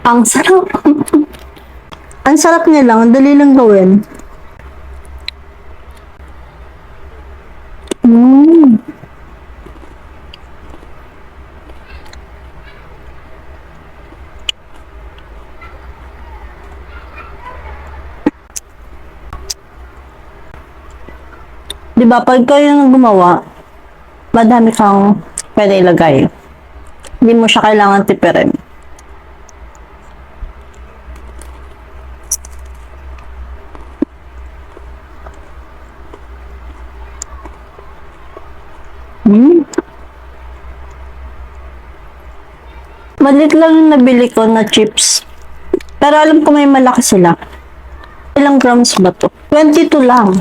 Ang sarap. Ang sarap niya lang, ang dali lang gawin. Mm. Di ba, pag kayo yung gumawa, madami kang pwede ilagay. Hindi mo siya kailangan tipirin. Mm. Malit lang yung nabili ko na chips. Pero alam ko may malaki sila. Ilang grams ba to? 22 lang.